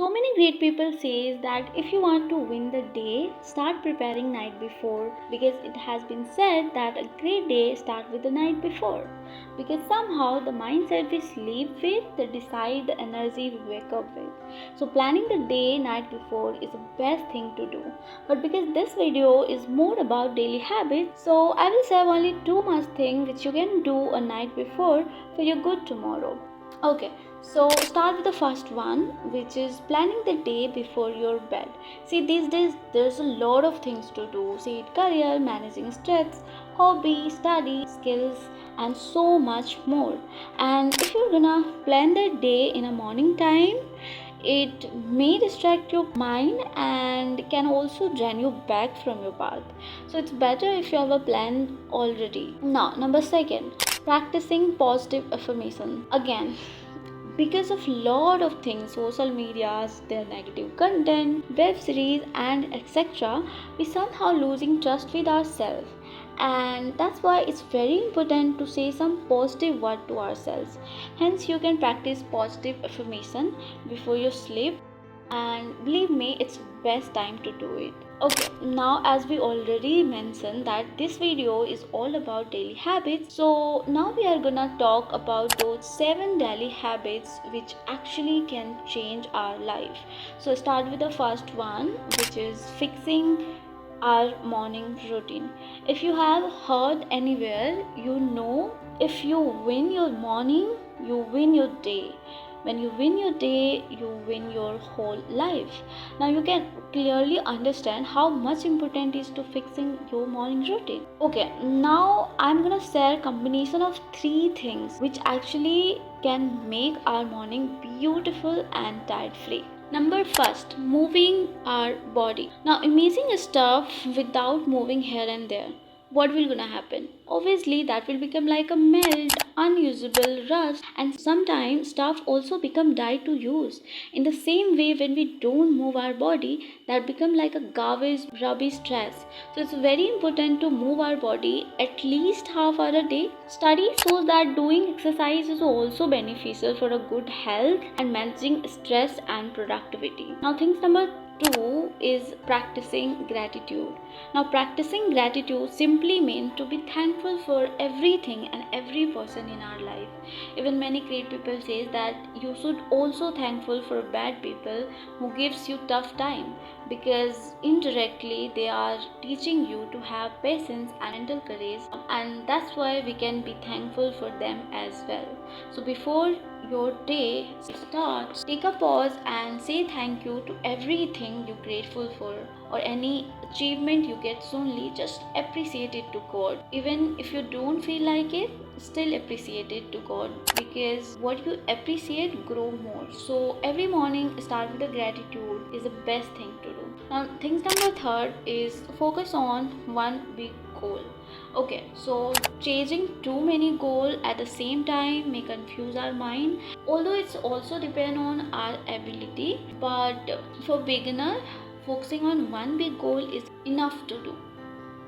So many great people says that if you want to win the day, start preparing night before, because it has been said that a great day starts with the night before. Because somehow the mindset we sleep with, the decide the energy we wake up with. So planning the day night before is the best thing to do. But because this video is more about daily habits, so I will say only two much things which you can do a night before for your good tomorrow. Okay, so start with the first one, which is planning the day before your bed. See, these days there's a lot of things to do. See it career, managing stress, hobby, study, skills, and so much more. And if you're gonna plan the day in a morning time, it may distract your mind and can also drain you back from your path. So it's better if you have a plan already. Now, number second, practicing positive affirmation. Again, because of lot of things, social medias, their negative content, web series, and etc., we somehow losing trust with ourselves. And that's why it's very important to say some positive word to ourselves. Hence you can practice positive affirmation before you sleep, and believe me, it's best time to do it. Okay, now as we already mentioned that this video is all about daily habits, so now we are gonna talk about those 7 daily habits which actually can change our life. So start with the first one, which is fixing our morning routine. If you have heard anywhere, you know, if you win your morning, you win your day. When you win your day, you win your whole life. Now you can clearly understand how much important is to fixing your morning routine. Okay, now I'm gonna share combination of 3 things which actually can make our morning beautiful and tired free. Number first, moving our body. Now imagine stuff without moving here and there. What will gonna happen? Obviously that will become like a melt, unusable, rust, and sometimes stuff also become die to use. In the same way, when we don't move our body, that become like a garbage, rubbish, trash. So it's very important to move our body at least half hour a day. Study shows that doing exercise is also beneficial for a good health and managing stress and productivity. Now things number 2 is practicing gratitude. Now practicing gratitude simply means to be thankful for everything and every person in our life. Even many great people says that you should also thankful for bad people who gives you tough time, because indirectly they are teaching you to have patience and mental courage, and that's why we can be thankful for them as well. So before your day starts, take a pause and say thank you to everything you're grateful for, or any achievement you get soonly, just appreciate it to God. Even if you don't feel like it, still appreciate it to God, because what you appreciate grow more. So every morning start with a gratitude is the best thing to do. Now things number 3 is focus on one big goal. Okay, so chasing too many goals at the same time may confuse our mind, although it's also depend on our ability. But for beginner, focusing on one big goal is enough to do,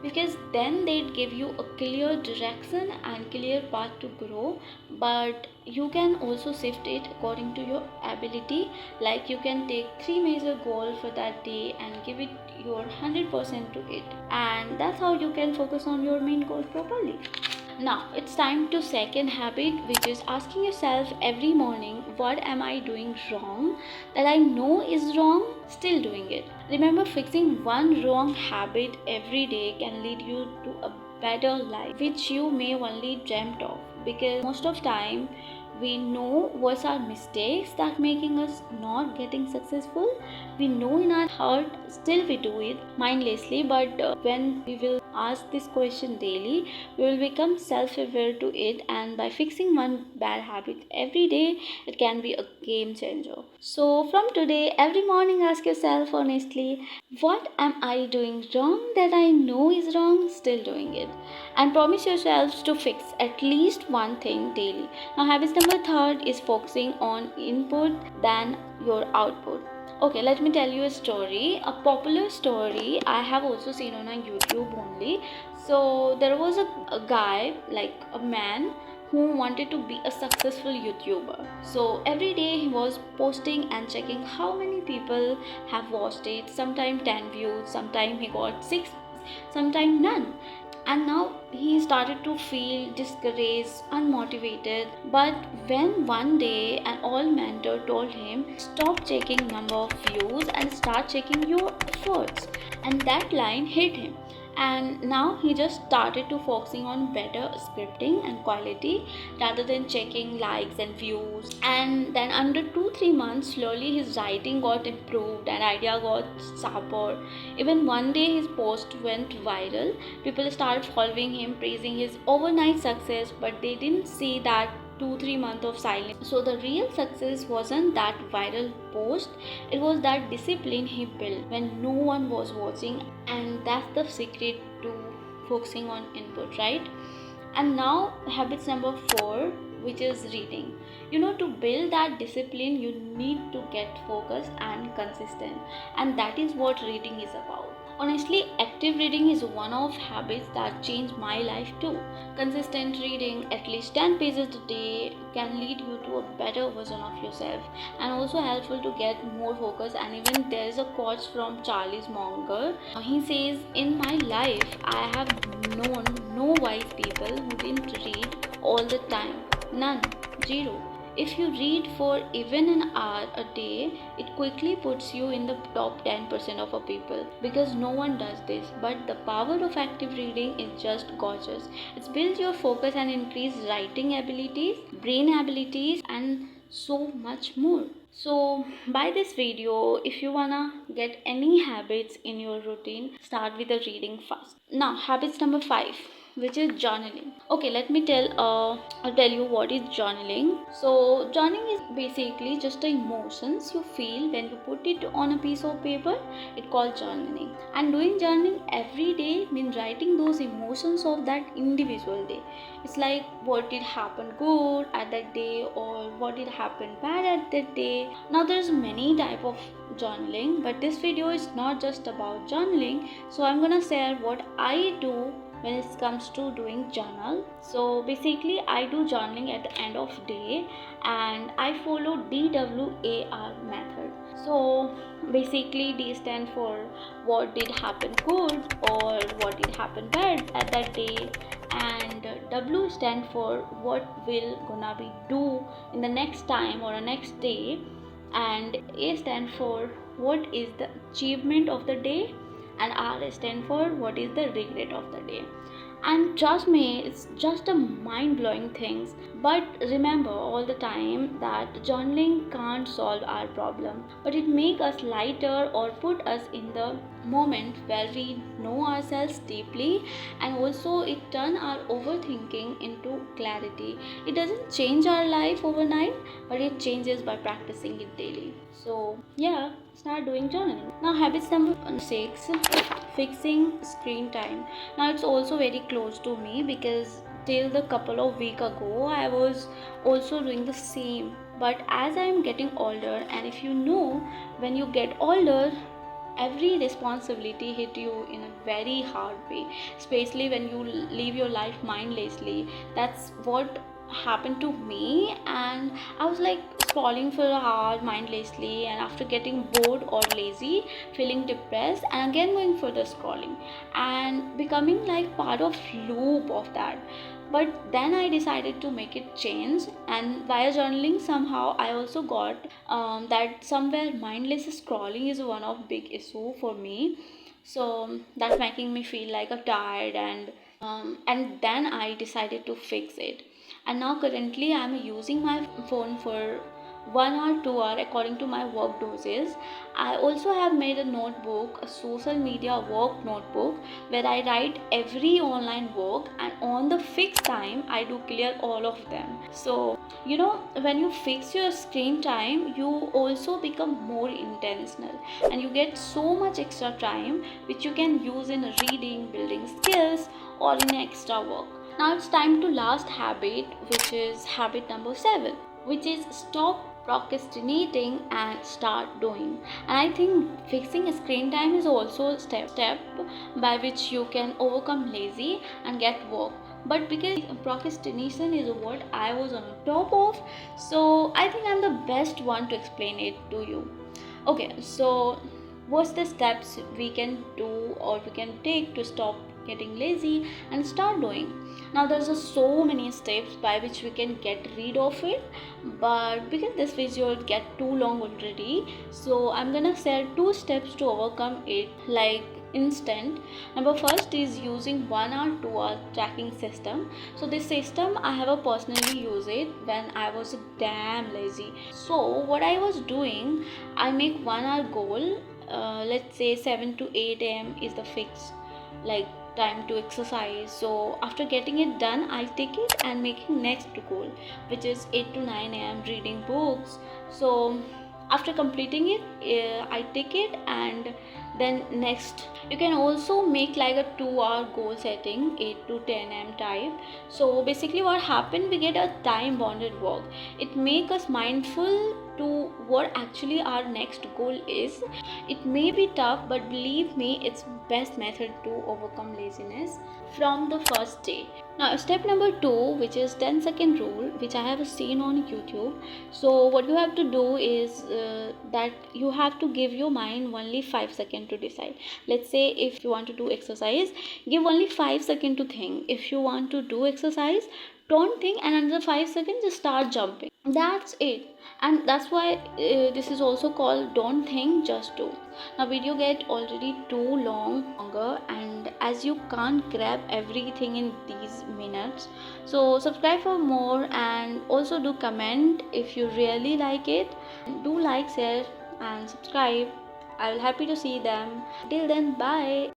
because then they'd give you a clear direction and clear path to grow. But you can also shift it according to your ability, like you can take 3 major goals for that day and give it your 100% to it, and that's how you can focus on your main goal properly. Now it's time to second habit, which is asking yourself every morning, what am I doing wrong that I know is wrong, still doing it. Remember, fixing one wrong habit every day can lead you to a better life, which you may only dreamt of, because most of time we know what's our mistakes that making us not getting successful. We know in our heart, still we do it mindlessly. But when we will ask this question daily, we will become self-aware to it, and by fixing one bad habit every day, it can be a game changer. So from today, every morning ask yourself honestly, what am I doing wrong that I know is wrong, still doing it, and promise yourselves to fix at least one thing daily. Now habit number 3 is focusing on input than your output. Okay, let me tell you a story, a popular story I have also seen on a YouTube only. So there was a guy, like a man, who wanted to be a successful YouTuber. So every day he was posting and checking how many people have watched it. Sometimes 10 views, sometimes he got 6, sometimes none. And now he started to feel discouraged, unmotivated. But when one day an old mentor told him, stop checking number of views and start checking your efforts, and that line hit him. And now he just started to focusing on better scripting and quality rather than checking likes and views. And then under 2-3 months, slowly his writing got improved and idea got sharper. Even one day his post went viral. People started following him, praising his overnight success, but they didn't see that 2-3 months of silence. So the real success wasn't that viral post, it was that discipline he built when no one was watching. And that's the secret to focusing on input, right? And now habits number 4, which is reading. To build that discipline, you need to get focused and consistent, and that is what reading is about. Honestly, active reading is one of habits that changed my life too. Consistent reading, at least 10 pages a day, can lead you to a better version of yourself, and also helpful to get more focus. And even there is a quote from Charles Munger. He says, in my life I have known no wise people who didn't read all the time. None. Zero. If you read for even an hour a day, it quickly puts you in the top 10% of a people, because no one does this. But the power of active reading is just gorgeous. It builds your focus and increase writing abilities, brain abilities, and so much more. So by this video, if you wanna get any habits in your routine, start with the reading first. Now habits number 5, which is journaling. Okay, let me I'll tell you what is journaling. So journaling is basically just the emotions you feel when you put it on a piece of paper. It called journaling. And doing journaling every day means writing those emotions of that individual day. It's like what did happen good at that day, or what did happen bad at that day. Now there's many type of journaling, but this video is not just about journaling. So I'm gonna share what I do when it comes to doing journal. So basically I do journaling at the end of day, and I follow DWAR method. So basically D stand for what did happen good or what did happen bad at that day, and W stand for what will gonna be do in the next time or the next day, and A stand for what is the achievement of the day, and R stand for what is the regret of the day. And trust me, it's just a mind-blowing things. But remember all the time that journaling can't solve our problem, but it makes us lighter or put us in the moment where we know ourselves deeply, and also it turn our overthinking into clarity. It doesn't change our life overnight, but it changes by practicing it daily. So yeah, start doing journaling. Now habits number 6, fixing screen time. Now it's also very close to me, because till the couple of weeks ago I was also doing the same. But as I am getting older, and if you know, when you get older, every responsibility hit you in a very hard way, especially when you live your life mindlessly. That's what happened to me, and I was like scrolling for a hour mindlessly, and after getting bored or lazy, feeling depressed, and again going for the scrolling and becoming like part of loop of that. But then I decided to make it change, and via journaling somehow I also got that somewhere mindless scrolling is one of big issue for me. So that's making me feel like a tired, and then I decided to fix it. And now currently I'm using my phone for 1 or 2 hours according to my work doses. I also have made a notebook, a social media work notebook, where I write every online work, and on the fixed time I do clear all of them. So when you fix your screen time, you also become more intentional, and you get so much extra time which you can use in reading, building skills, or in extra work. Now it's time to last habit, which is habit number 7, which is stop procrastinating and start doing. And I think fixing screen time is also a step by which you can overcome lazy and get work. but because procrastination is what I was on top of, so I think I'm the best one to explain it to you. Okay, so what's the steps we can do or we can take to stop getting lazy and start doing? Now there's so many steps by which we can get rid of it, but because this video will get too long already, so I'm gonna share 2 steps to overcome it, like instant. Number first is using 1 hour 2 hour tracking system. So this system I have a personally use it when I was damn lazy. So what I was doing, I make 1 hour goal. Let's say 7 to 8 a.m. is the fixed like time to exercise. So after getting it done, I take it and making next goal, which is 8 to 9 a.m. reading books. So after completing it, I take it and then next. You can also make like a 2 hour goal setting, 8 to 10 a.m. type. So basically what happened, we get a time bonded work. It make us mindful to what actually our next goal is. It may be tough, but believe me, it's best method to overcome laziness from the first day. Now step number 2, which is 10-second rule, which I have seen on YouTube. So what you have to do is that you have to give your mind only 5 seconds to decide. Let's say if you want to do exercise, give only 5 seconds to think. If you want to do exercise, don't think, and another 5 seconds just start jumping. That's it. And that's why this is also called don't think, just do. Now video get already too longer, and as you can't grab everything in these minutes, so subscribe for more, and also do comment if you really like it. Do like, share and subscribe. I'll happy to see them. Till then, bye.